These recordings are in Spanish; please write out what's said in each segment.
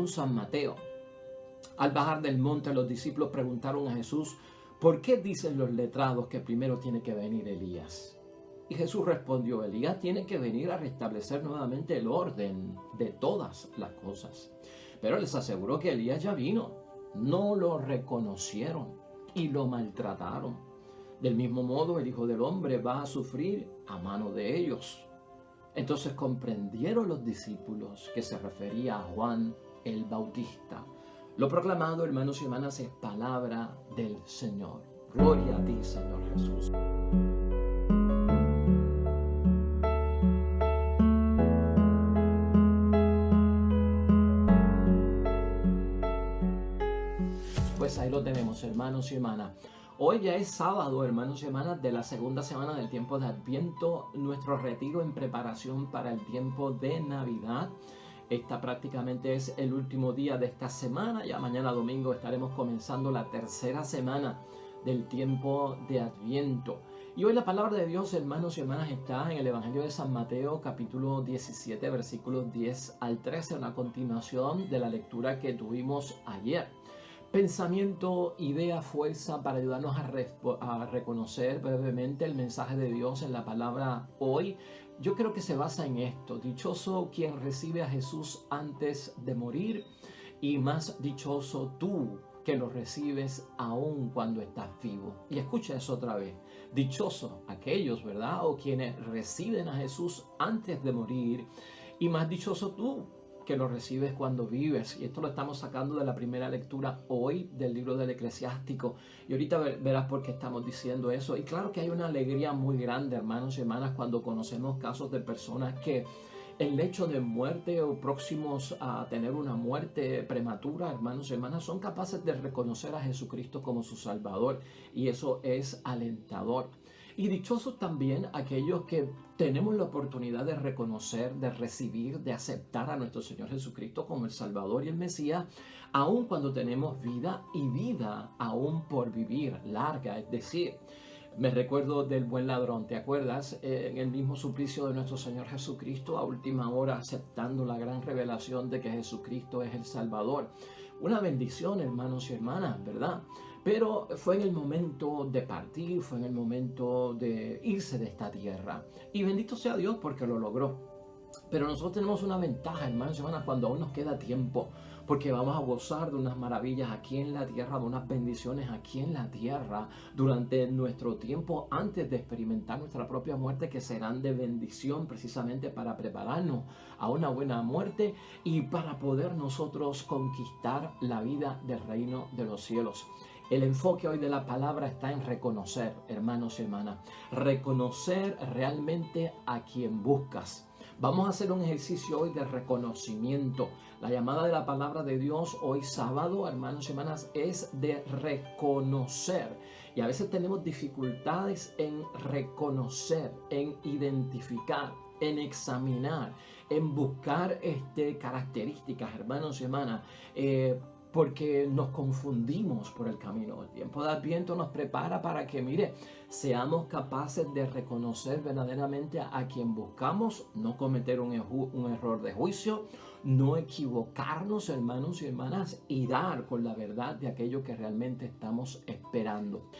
según San Mateo. Al bajar del monte, los discípulos preguntaron a Jesús, ¿por qué dicen los letrados que primero tiene que venir Elías? Y Jesús respondió, Elías tiene que venir a restablecer nuevamente el orden de todas las cosas. Pero les aseguró que Elías ya vino. No lo reconocieron y lo maltrataron. Del mismo modo, el Hijo del Hombre va a sufrir a mano de ellos. Entonces comprendieron los discípulos que se refería a Juan el Bautista. Lo proclamado, hermanos y hermanas, es palabra del Señor. Gloria a ti, Señor Jesús. Pues ahí lo tenemos, hermanos y hermanas. Hoy ya es sábado, hermanos y hermanas, de la segunda semana del tiempo de Adviento, nuestro retiro en preparación para el tiempo de Navidad. Esta prácticamente es el último día de esta semana. Ya mañana domingo estaremos comenzando la tercera semana del tiempo de Adviento. Y hoy la palabra de Dios, hermanos y hermanas, está en el Evangelio de San Mateo, capítulo 17, versículos 10 al 13, una continuación de la lectura que tuvimos ayer. Pensamiento, idea, fuerza para ayudarnos a reconocer brevemente el mensaje de Dios en la palabra hoy. Yo creo que se basa en esto: dichoso quien recibe a Jesús antes de morir, y más dichoso tú que lo recibes aún cuando estás vivo. Y escucha eso otra vez: dichoso aquellos, ¿verdad?, o quienes reciben a Jesús antes de morir, y más dichoso tú que lo recibes cuando vives. Y esto lo estamos sacando de la primera lectura hoy del libro del Eclesiástico. Y ahorita verás por qué estamos diciendo eso. Y claro que hay una alegría muy grande, hermanos y hermanas, cuando conocemos casos de personas que en lecho de muerte o próximos a tener una muerte prematura, hermanos y hermanas, son capaces de reconocer a Jesucristo como su Salvador. Y eso es alentador. Y dichosos también aquellos que tenemos la oportunidad de reconocer, de recibir, de aceptar a nuestro Señor Jesucristo como el Salvador y el Mesías, aun cuando tenemos vida y vida aún por vivir, larga. Es decir, me recuerdo del buen ladrón, ¿te acuerdas? En el mismo suplicio de nuestro Señor Jesucristo, a última hora aceptando la gran revelación de que Jesucristo es el Salvador. Una bendición, hermanos y hermanas, ¿verdad? Pero fue en el momento de partir, fue en el momento de irse de esta tierra. Y bendito sea Dios porque lo logró. Pero nosotros tenemos una ventaja, hermanos y hermanas, cuando aún nos queda tiempo, porque vamos a gozar de unas maravillas aquí en la tierra, de unas bendiciones aquí en la tierra durante nuestro tiempo antes de experimentar nuestra propia muerte, que serán de bendición precisamente para prepararnos a una buena muerte y para poder nosotros conquistar la vida del reino de los cielos. El enfoque hoy de la palabra está en reconocer, hermanos y hermanas, reconocer realmente a quien buscas. Vamos a hacer un ejercicio hoy de reconocimiento. La llamada de la palabra de Dios hoy sábado, hermanos y hermanas, es de reconocer. Y a veces tenemos dificultades en reconocer, en identificar, en examinar, en buscar características, hermanos y hermanas, porque nos confundimos por el camino. El tiempo de Adviento nos prepara para que, mire, seamos capaces de reconocer verdaderamente a quien buscamos, no cometer un error de juicio, no equivocarnos, hermanos y hermanas, y dar con la verdad de aquello que realmente estamos esperando.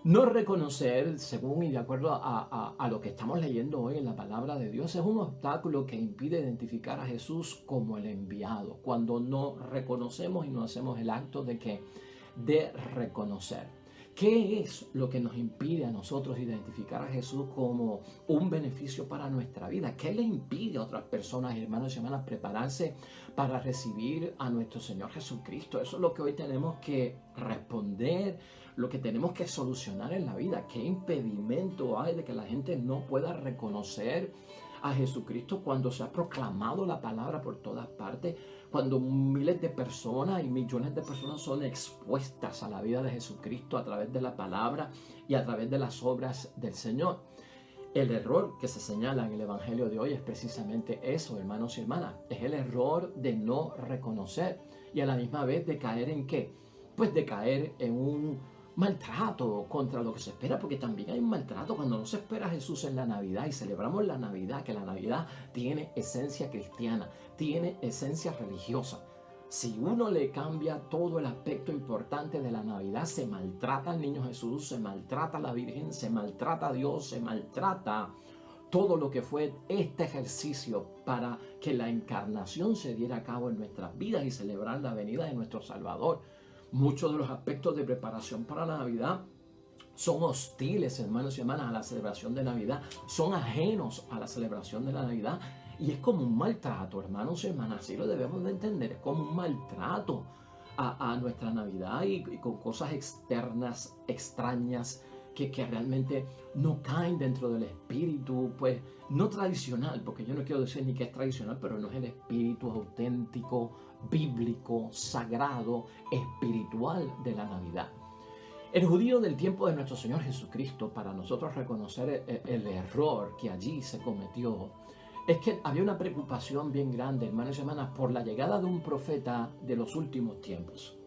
No reconocer, según y de acuerdo a lo que estamos leyendo hoy en la palabra de Dios, es un obstáculo que impide identificar a Jesús como el enviado. Cuando no reconocemos y no hacemos el acto de reconocer. ¿Qué es lo que nos impide a nosotros identificar a Jesús como un beneficio para nuestra vida? ¿Qué le impide a otras personas, hermanos y hermanas, prepararse para recibir a nuestro Señor Jesucristo? Eso es lo que hoy tenemos que responder, lo que tenemos que solucionar en la vida. ¿Qué impedimento hay de que la gente no pueda reconocer a Jesucristo cuando se ha proclamado la palabra por todas partes? Cuando miles de personas y millones de personas son expuestas a la vida de Jesucristo a través de la palabra y a través de las obras del Señor. El error que se señala en el Evangelio de hoy es precisamente eso, hermanos y hermanas. Es el error de no reconocer y a la misma vez de caer ¿en qué? Pues de caer en un maltrato contra lo que se espera, porque también hay un maltrato cuando no se espera a Jesús en la Navidad y celebramos la Navidad, que la Navidad tiene esencia cristiana, tiene esencia religiosa. Si uno le cambia todo el aspecto importante de la Navidad, se maltrata al niño Jesús, se maltrata a la Virgen, se maltrata a Dios, se maltrata todo lo que fue este ejercicio para que la encarnación se diera a cabo en nuestras vidas y celebrar la venida de nuestro Salvador. Muchos de los aspectos de preparación para la Navidad son hostiles, hermanos y hermanas, a la celebración de Navidad, son ajenos a la celebración de la Navidad y es como un maltrato, hermanos y hermanas, así lo debemos de entender, es como un maltrato a nuestra Navidad y con cosas externas, extrañas, que realmente no caen dentro del espíritu, pues no tradicional, porque yo no quiero decir ni que es tradicional, pero no es el espíritu auténtico, bíblico, sagrado, espiritual de la Navidad. El judío del tiempo de nuestro Señor Jesucristo, para nosotros reconocer el error que allí se cometió, es que había una preocupación bien grande, hermanos y hermanas, por la llegada de un profeta de los últimos tiempos.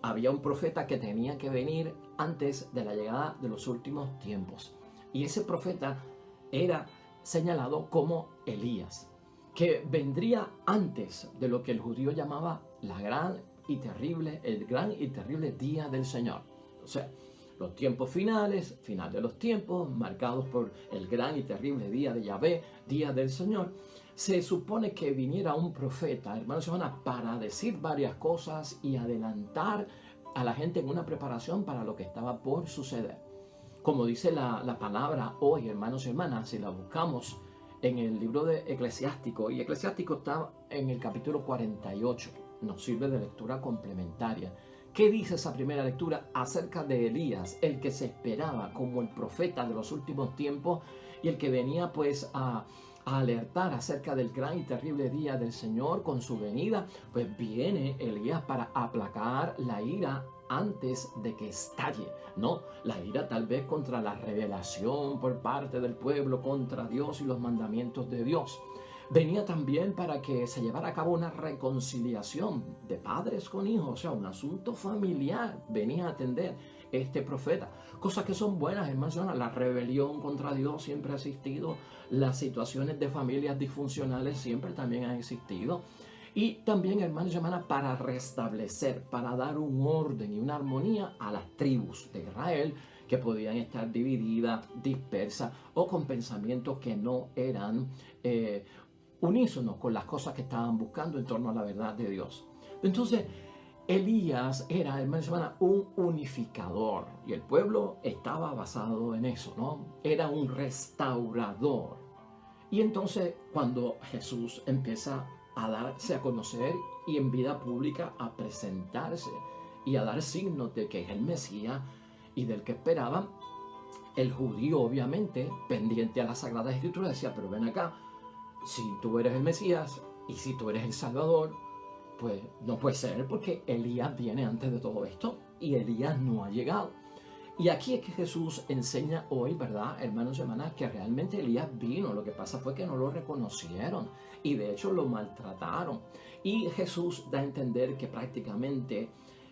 Había un profeta que tenía que venir antes de la llegada de los últimos tiempos. Y ese profeta era señalado como Elías, que vendría antes de lo que el judío llamaba el gran y terrible día del Señor. O sea, los tiempos finales, final de los tiempos, marcados por el gran y terrible día de Yahvé, día del Señor. Se supone que viniera un profeta, hermanos y hermanas, para decir varias cosas y adelantar a la gente en una preparación para lo que estaba por suceder. Como dice la palabra hoy, hermanos y hermanas, si la buscamos en el libro de Eclesiástico, y Eclesiástico está en el capítulo 48, nos sirve de lectura complementaria. ¿Qué dice esa primera lectura acerca de Elías, el que se esperaba como el profeta de los últimos tiempos y el que venía pues a alertar acerca del gran y terrible día del Señor con su venida? Pues viene Elías para aplacar la ira antes de que estalle, ¿no? La ira tal vez contra la revelación por parte del pueblo contra Dios y los mandamientos de Dios. Venía también para que se llevara a cabo una reconciliación de padres con hijos, o sea, un asunto familiar. Venía a atender este profeta. Cosas que son buenas, hermanos. La rebelión contra Dios siempre ha existido. Las situaciones de familias disfuncionales siempre también han existido. Y también, hermanos y hermanas, para restablecer, para dar un orden y una armonía a las tribus de Israel que podían estar divididas, dispersas o con pensamientos que no eran unísonos con las cosas que estaban buscando en torno a la verdad de Dios. Entonces, Elías era, hermanos y hermanas, un unificador y el pueblo estaba basado en eso, ¿no? Era un restaurador. Y entonces, cuando Jesús empieza a darse a conocer y en vida pública a presentarse y a dar signos de que es el Mesías y del que esperaban, el judío, obviamente, pendiente a las Sagradas Escrituras, decía, pero ven acá, si tú eres el Mesías y si tú eres el Salvador, pues no puede ser porque Elías viene antes de todo esto y Elías no ha llegado. Y aquí es que Jesús enseña hoy, ¿verdad, hermanos y hermanas? Que realmente Elías vino. Lo que pasa fue que no lo reconocieron y de hecho lo maltrataron. Y Jesús da a entender que prácticamente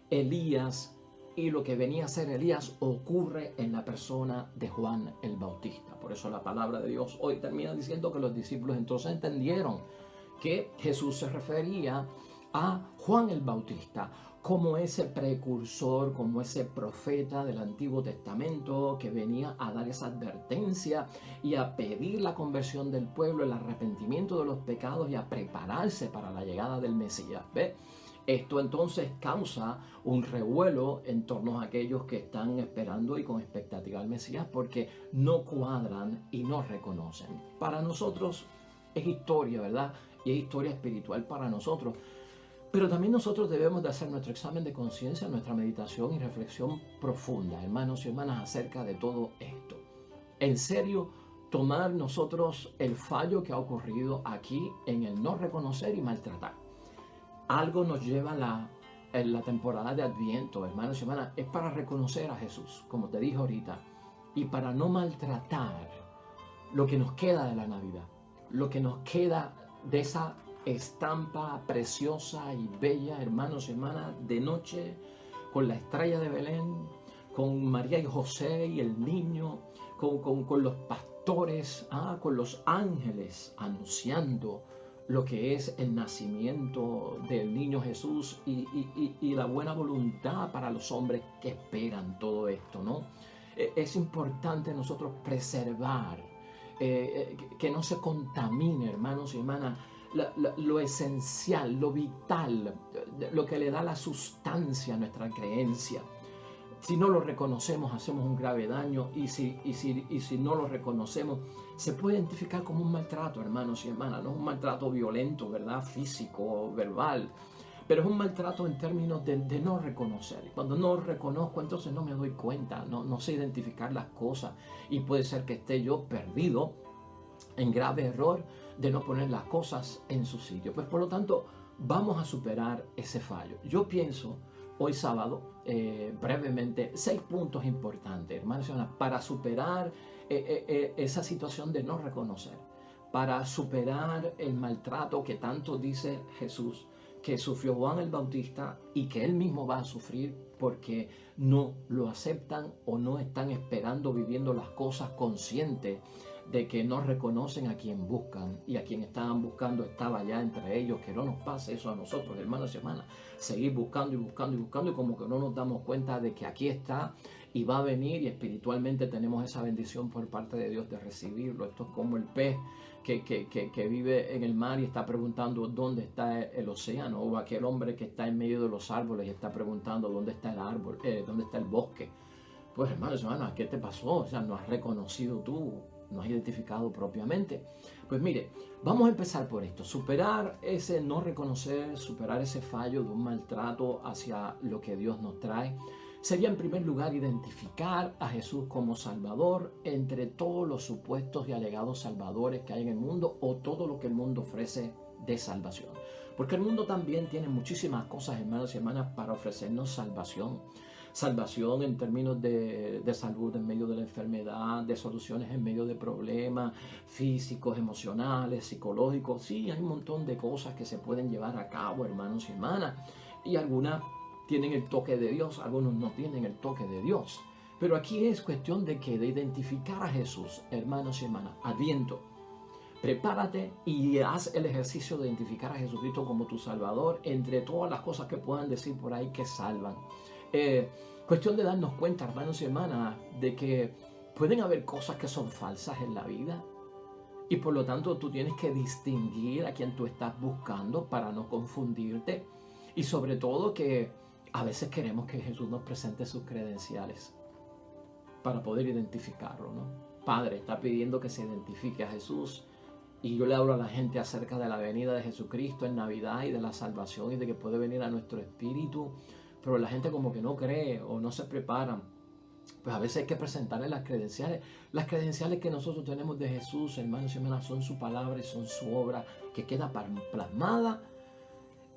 Elías y lo que venía a ser Elías ocurre en la persona de Juan el Bautista. Por eso la palabra de Dios hoy termina diciendo que los discípulos entonces entendieron que Jesús se refería a Juan el Bautista como ese precursor, como ese profeta del Antiguo Testamento que venía a dar esa advertencia y a pedir la conversión del pueblo, el arrepentimiento de los pecados y a prepararse para la llegada del Mesías. ¿Ve? Esto entonces causa un revuelo en torno a aquellos que están esperando y con expectativa al Mesías porque no cuadran y no reconocen. Para nosotros es historia, ¿verdad? Y es historia espiritual para nosotros. Pero también nosotros debemos de hacer nuestro examen de conciencia, nuestra meditación y reflexión profunda, hermanos y hermanas, acerca de todo esto. En serio, tomar nosotros el fallo que ha ocurrido aquí en el no reconocer y maltratar. Algo nos lleva en la temporada de Adviento, hermanos y hermanas, es para reconocer a Jesús, como te dije ahorita, y para no maltratar lo que nos queda de la Navidad, lo que nos queda de esa estampa preciosa y bella, hermanos y hermanas, de noche, con la estrella de Belén, con María y José y el niño, con los pastores, con los ángeles anunciando lo que es el nacimiento del niño Jesús y la buena voluntad para los hombres que esperan todo esto, ¿no? Es importante nosotros preservar, que no se contamine, hermanos y hermanas, lo esencial, lo vital, lo que le da la sustancia a nuestra creencia. Si no lo reconocemos, hacemos un grave daño, y si no lo reconocemos, se puede identificar como un maltrato, hermanos y hermanas. No es un maltrato violento, ¿verdad? Físico o verbal, pero es un maltrato en términos de no reconocer. Cuando no reconozco, entonces no me doy cuenta, no sé identificar las cosas, y puede ser que esté yo perdido en grave error de no poner las cosas en su sitio. Pues por lo tanto, vamos a superar ese fallo. Yo pienso hoy sábado, brevemente, 6 puntos importantes, hermanos y hermanas, para superar esa situación de no reconocer, para superar el maltrato que tanto dice Jesús que sufrió Juan el Bautista y que él mismo va a sufrir porque no lo aceptan o no están esperando, viviendo las cosas conscientes de que no reconocen a quien buscan, y a quien estaban buscando estaba ya entre ellos. Que no nos pase eso a nosotros, hermanos y hermanas, seguir buscando y buscando y buscando, y como que no nos damos cuenta de que aquí está y va a venir, y espiritualmente tenemos esa bendición por parte de Dios de recibirlo. Esto es como el pez que vive en el mar y está preguntando dónde está el océano, o aquel hombre que está en medio de los árboles y está preguntando dónde está el árbol, dónde está el bosque. Pues hermanos y hermanas, ¿qué te pasó? O sea, no has reconocido tú, no has identificado propiamente. Pues mire, vamos a empezar por esto: superar ese no reconocer, superar ese fallo de un maltrato hacia lo que Dios nos trae. Sería en primer lugar identificar a Jesús como Salvador entre todos los supuestos y alegados salvadores que hay en el mundo, o todo lo que el mundo ofrece de salvación. Porque el mundo también tiene muchísimas cosas, hermanos y hermanas, para ofrecernos salvación. Salvación en términos de salud en medio de la enfermedad, de soluciones en medio de problemas físicos, emocionales, psicológicos. Sí, hay un montón de cosas que se pueden llevar a cabo, hermanos y hermanas, y algunas tienen el toque de Dios, algunos no tienen el toque de Dios. Pero aquí es cuestión de identificar a Jesús, hermanos y hermanas. Adviento, prepárate y haz el ejercicio de identificar a Jesucristo como tu Salvador entre todas las cosas que puedan decir por ahí que salvan. Cuestión de darnos cuenta, hermanos y hermanas, de que pueden haber cosas que son falsas en la vida, y por lo tanto tú tienes que distinguir a quien tú estás buscando para no confundirte. Y sobre todo que a veces queremos que Jesús nos presente sus credenciales para poder identificarlo, ¿no? Padre está pidiendo que se identifique a Jesús, y yo le hablo a la gente acerca de la venida de Jesucristo en Navidad y de la salvación y de que puede venir a nuestro espíritu, pero la gente como que no cree o no se preparan. Pues a veces hay que presentarle las credenciales. Las credenciales que nosotros tenemos de Jesús, hermanos y hermanas, son su palabra y son su obra, que queda plasmada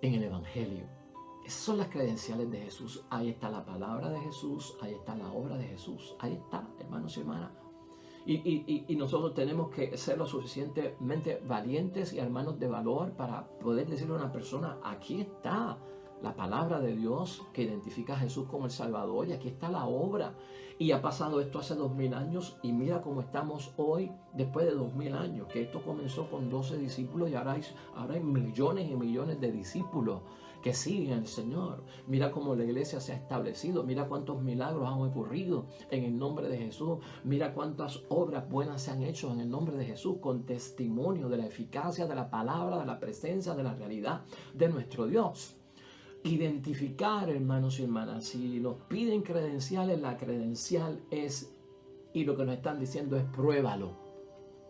en el Evangelio. Esas son las credenciales de Jesús. Ahí está la palabra de Jesús, ahí está la obra de Jesús, ahí está, hermanos y hermanas. Y nosotros tenemos que ser lo suficientemente valientes y hermanos de valor para poder decirle a una persona: aquí está la palabra de Dios que identifica a Jesús como el Salvador, y aquí está la obra. Y ha pasado esto hace 2000 años, y mira cómo estamos hoy después de 2000 años, que esto comenzó con 12 discípulos y ahora hay millones y millones de discípulos que siguen al Señor. Mira cómo la iglesia se ha establecido, mira cuántos milagros han ocurrido en el nombre de Jesús, mira cuántas obras buenas se han hecho en el nombre de Jesús, con testimonio de la eficacia de la palabra, de la presencia, de la realidad de nuestro Dios. Identificar, hermanos y hermanas, si nos piden credenciales, la credencial es, y lo que nos están diciendo es: pruébalo.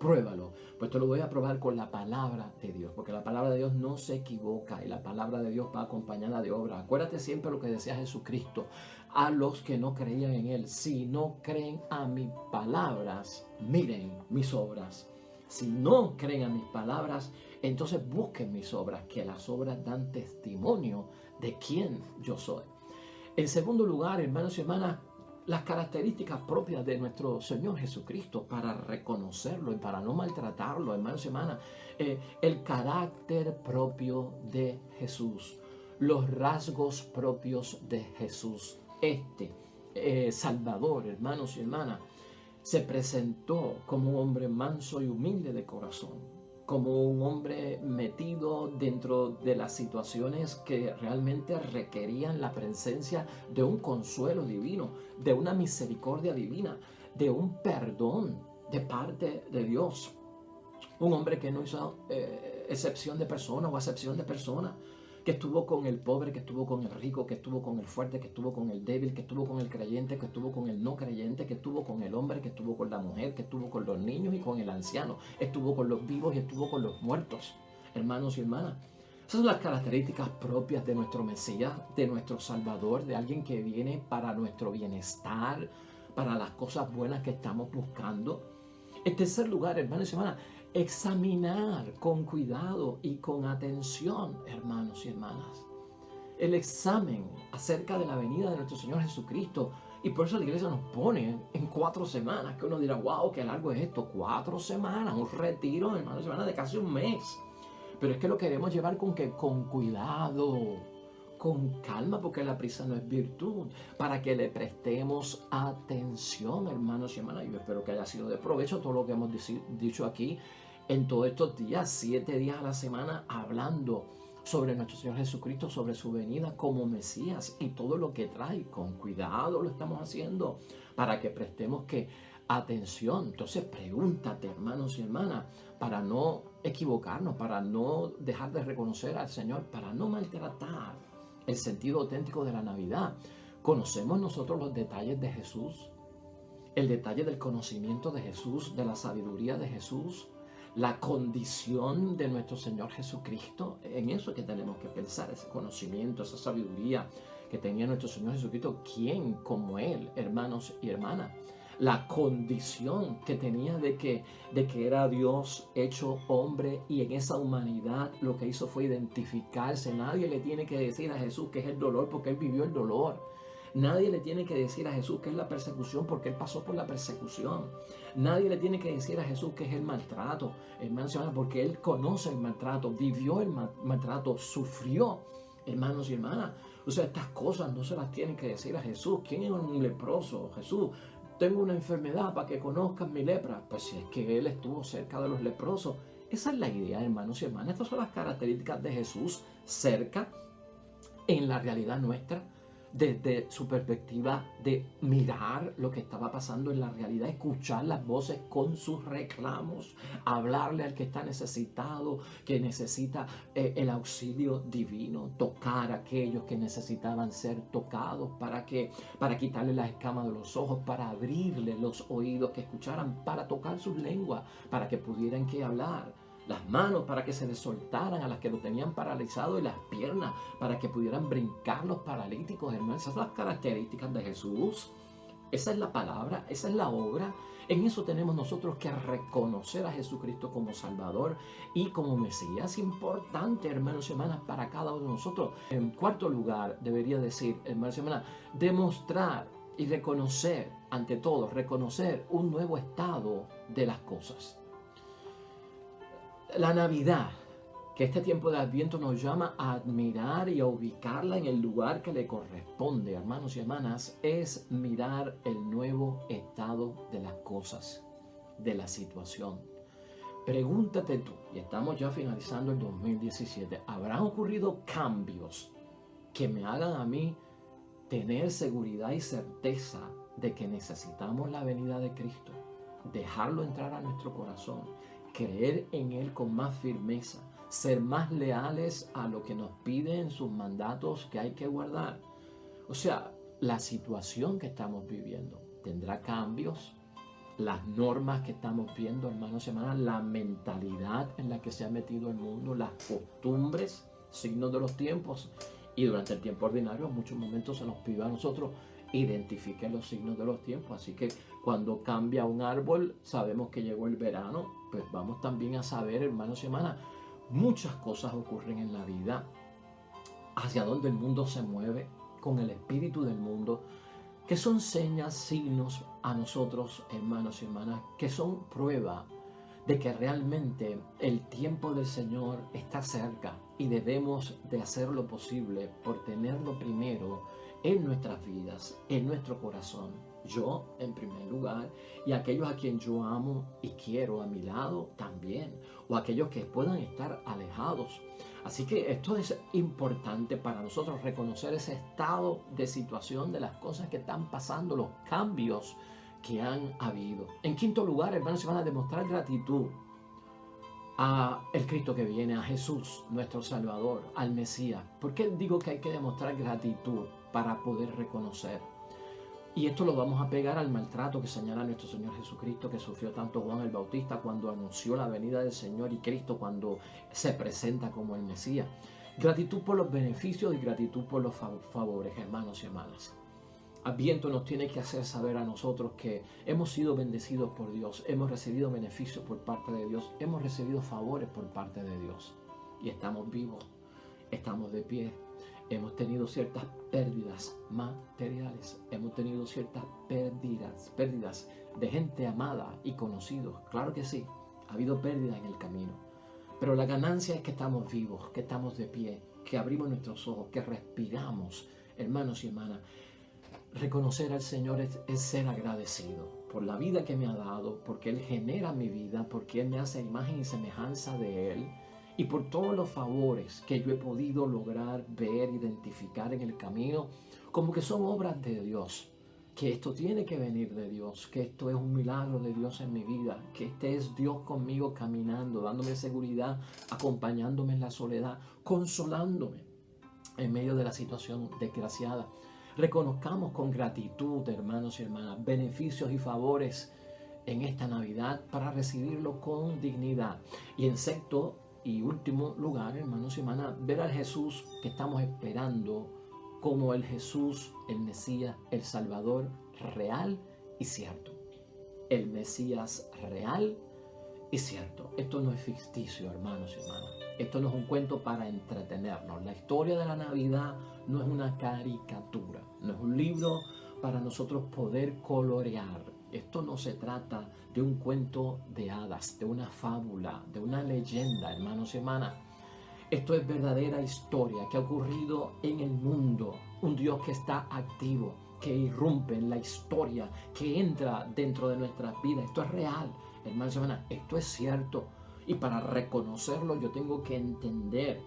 Pruébalo. Pues te lo voy a probar con la palabra de Dios, porque la palabra de Dios no se equivoca, y la palabra de Dios va acompañada de obra. Acuérdate siempre lo que decía Jesucristo a los que no creían en Él: si no creen a mis palabras, miren mis obras. Si no creen a mis palabras, entonces busquen mis obras, que las obras dan testimonio de quién yo soy. En segundo lugar, hermanos y hermanas, las características propias de nuestro Señor Jesucristo para reconocerlo y para no maltratarlo, hermanos y hermanas. El carácter propio de Jesús, los rasgos propios de Jesús. Salvador, hermanos y hermanas, se presentó como un hombre manso y humilde de corazón. como un hombre metido dentro de las situaciones que realmente requerían la presencia de un consuelo divino, de una misericordia divina, de un perdón de parte de Dios. Un hombre que no hizo excepción de persona o acepción de persona, que estuvo con el pobre, que estuvo con el rico, que estuvo con el fuerte, que estuvo con el débil, que estuvo con el creyente, que estuvo con el no creyente, que estuvo con el hombre, que estuvo con la mujer, que estuvo con los niños y con el anciano, estuvo con los vivos y estuvo con los muertos, hermanos y hermanas. Esas son las características propias de nuestro Mesías, de nuestro Salvador, de alguien que viene para nuestro bienestar, para las cosas buenas que estamos buscando. En tercer lugar, hermanos y hermanas, examinar con cuidado y con atención, hermanos y hermanas, el examen acerca de la venida de nuestro Señor Jesucristo. Y por eso la iglesia nos pone en 4 semanas, que uno dirá, wow, qué largo es esto, 4 semanas, un retiro, hermanos y hermanas, de casi un mes. Pero es que lo queremos llevar con cuidado, con calma, porque la prisa no es virtud, para que le prestemos atención, hermanos y hermanas. Yo espero que haya sido de provecho todo lo que hemos dicho aquí en todos estos días, 7 días a la semana, hablando sobre nuestro Señor Jesucristo, sobre su venida como Mesías y todo lo que trae. Con cuidado lo estamos haciendo para que prestemos atención. Entonces pregúntate, hermanos y hermanas, para no equivocarnos, para no dejar de reconocer al Señor, para no maltratar el sentido auténtico de la Navidad. ¿Conocemos nosotros los detalles de Jesús? El detalle del conocimiento de Jesús, de la sabiduría de Jesús, la condición de nuestro Señor Jesucristo. En eso es que tenemos que pensar, ese conocimiento, esa sabiduría que tenía nuestro Señor Jesucristo. ¿Quién como Él, hermanos y hermanas? La condición que tenía de que era Dios hecho hombre, y en esa humanidad lo que hizo fue identificarse. Nadie le tiene que decir a Jesús que es el dolor, porque Él vivió el dolor. Nadie le tiene que decir a Jesús que es la persecución, porque Él pasó por la persecución. Nadie le tiene que decir a Jesús que es el maltrato, hermanos y hermanas, porque Él conoce el maltrato, vivió el maltrato, sufrió, hermanos y hermanas. O sea, estas cosas no se las tienen que decir a Jesús. ¿Quién es un leproso? Jesús, tengo una enfermedad para que conozcan mi lepra. Pues si es que Él estuvo cerca de los leprosos. Esa es la idea, hermanos y hermanas. Estas son las características de Jesús cerca en la realidad nuestra, desde su perspectiva de mirar lo que estaba pasando en la realidad, escuchar las voces con sus reclamos, hablarle al que está necesitado, que necesita el auxilio divino, tocar a aquellos que necesitaban ser tocados para quitarle las escamas de los ojos, para abrirle los oídos, que escucharan, para tocar sus lenguas, para que pudieran hablar. Las manos para que se les soltaran a las que lo tenían paralizado, y las piernas para que pudieran brincar los paralíticos, hermanos. Esas son las características de Jesús. Esa es la palabra, esa es la obra. En eso tenemos nosotros que reconocer a Jesucristo como Salvador y como Mesías. Importante, hermanos y hermanas, para cada uno de nosotros. En cuarto lugar, debería decir, hermanos y hermanas, demostrar y reconocer, ante todo, reconocer un nuevo estado de las cosas. La Navidad, que este tiempo de Adviento nos llama a admirar y a ubicarla en el lugar que le corresponde, hermanos y hermanas, es mirar el nuevo estado de las cosas, de la situación. Pregúntate tú, y estamos ya finalizando el 2017, ¿habrán ocurrido cambios que me hagan a mí tener seguridad y certeza de que necesitamos la venida de Cristo? Dejarlo entrar a nuestro corazón, creer en Él con más firmeza, ser más leales a lo que nos pide en sus mandatos que hay que guardar. O sea, la situación que estamos viviendo tendrá cambios, las normas que estamos viendo, hermanos y hermanas, la mentalidad en la que se ha metido el mundo, las costumbres, signos de los tiempos. Y durante el tiempo ordinario, en muchos momentos se nos pide a nosotros identifiquen los signos de los tiempos. Así que cuando cambia un árbol, sabemos que llegó el verano. Pues vamos también a saber, hermanos y hermanas, muchas cosas ocurren en la vida, hacia donde el mundo se mueve, con el espíritu del mundo, que son señas, signos a nosotros, hermanos y hermanas, que son prueba de que realmente el tiempo del Señor está cerca, y debemos de hacer lo posible por tenerlo primero en nuestras vidas, en nuestro corazón. yo en primer lugar, y aquellos a quien yo amo y quiero a mi lado también, o aquellos que puedan estar alejados. Así que esto es importante para nosotros, reconocer ese estado de situación de las cosas que están pasando, los cambios que han habido. En quinto lugar, hermanos, se van a demostrar gratitud a el Cristo que viene, a Jesús, nuestro Salvador, al Mesías. ¿Por qué digo que hay que demostrar gratitud para poder reconocer? Y esto lo vamos a pegar al maltrato que señala nuestro Señor Jesucristo, que sufrió tanto Juan el Bautista cuando anunció la venida del Señor, y Cristo cuando se presenta como el Mesías. Gratitud por los beneficios y gratitud por los favores, hermanos y hermanas. Adviento nos tiene que hacer saber a nosotros que hemos sido bendecidos por Dios, hemos recibido beneficios por parte de Dios, hemos recibido favores por parte de Dios. Y estamos vivos, estamos de pie. Hemos tenido ciertas pérdidas materiales, hemos tenido ciertas pérdidas de gente amada y conocidos. Claro que sí, ha habido pérdidas en el camino. Pero la ganancia es que estamos vivos, que estamos de pie, que abrimos nuestros ojos, que respiramos, hermanos y hermanas. Reconocer al Señor es ser agradecido por la vida que me ha dado, porque Él genera mi vida, porque Él me hace imagen y semejanza de Él, y por todos los favores que yo he podido lograr ver, identificar en el camino, como que son obras de Dios, que esto tiene que venir de Dios, que esto es un milagro de Dios en mi vida, que este es Dios conmigo caminando, dándome seguridad, acompañándome en la soledad, consolándome en medio de la situación desgraciada. Reconozcamos con gratitud, hermanos y hermanas, beneficios y favores en esta Navidad para recibirlo con dignidad. Y en sexto y último lugar, hermanos y hermanas, ver al Jesús que estamos esperando como el Jesús, el Mesías, el Salvador real y cierto. El Mesías real y cierto. Esto no es ficticio, hermanos y hermanas. Esto no es un cuento para entretenernos. La historia de la Navidad no es una caricatura, no es un libro para nosotros poder colorear. Esto no se trata de un cuento de hadas, de una fábula, de una leyenda, hermanos y hermanas. Esto es verdadera historia que ha ocurrido en el mundo. Un Dios que está activo, que irrumpe en la historia, que entra dentro de nuestras vidas. Esto es real, hermanos y hermanas. Esto es cierto. Y para reconocerlo yo tengo que entender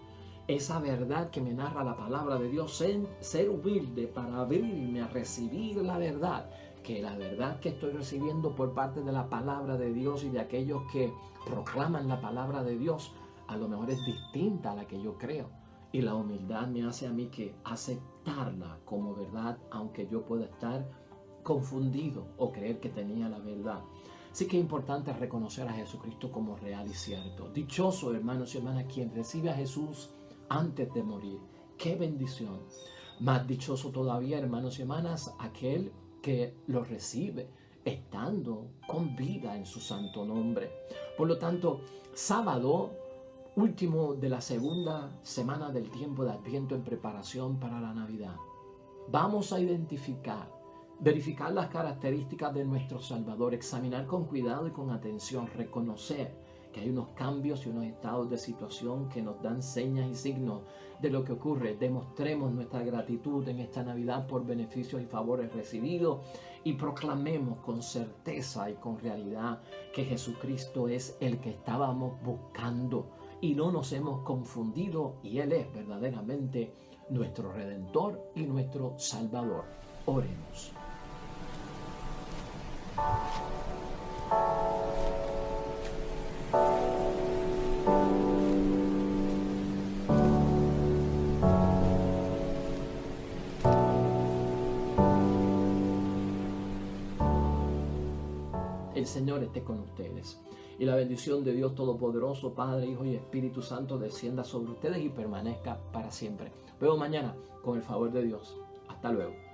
esa verdad que me narra la palabra de Dios, ser humilde para abrirme a recibir la verdad, que la verdad que estoy recibiendo por parte de la palabra de Dios y de aquellos que proclaman la palabra de Dios, a lo mejor es distinta a la que yo creo. Y la humildad me hace a mí que aceptarla como verdad, aunque yo pueda estar confundido o creer que tenía la verdad. Así que es importante reconocer a Jesucristo como real y cierto. Dichoso, hermanos y hermanas, quien recibe a Jesús antes de morir. ¡Qué bendición! Más dichoso todavía, hermanos y hermanas, aquel que lo recibe estando con vida en su santo nombre. Por lo tanto, sábado último de la segunda semana del tiempo de Adviento en preparación para la Navidad. Vamos a verificar las características de nuestro Salvador, examinar con cuidado y con atención, reconocer que hay unos cambios y unos estados de situación que nos dan señas y signos de lo que ocurre. Demostremos nuestra gratitud en esta Navidad por beneficios y favores recibidos y proclamemos con certeza y con realidad que Jesucristo es el que estábamos buscando y no nos hemos confundido, y Él es verdaderamente nuestro Redentor y nuestro Salvador. Oremos. El Señor esté con ustedes. Y la bendición de Dios Todopoderoso, Padre, Hijo y Espíritu Santo, descienda sobre ustedes y permanezca para siempre. Nos vemos mañana con el favor de Dios. Hasta luego.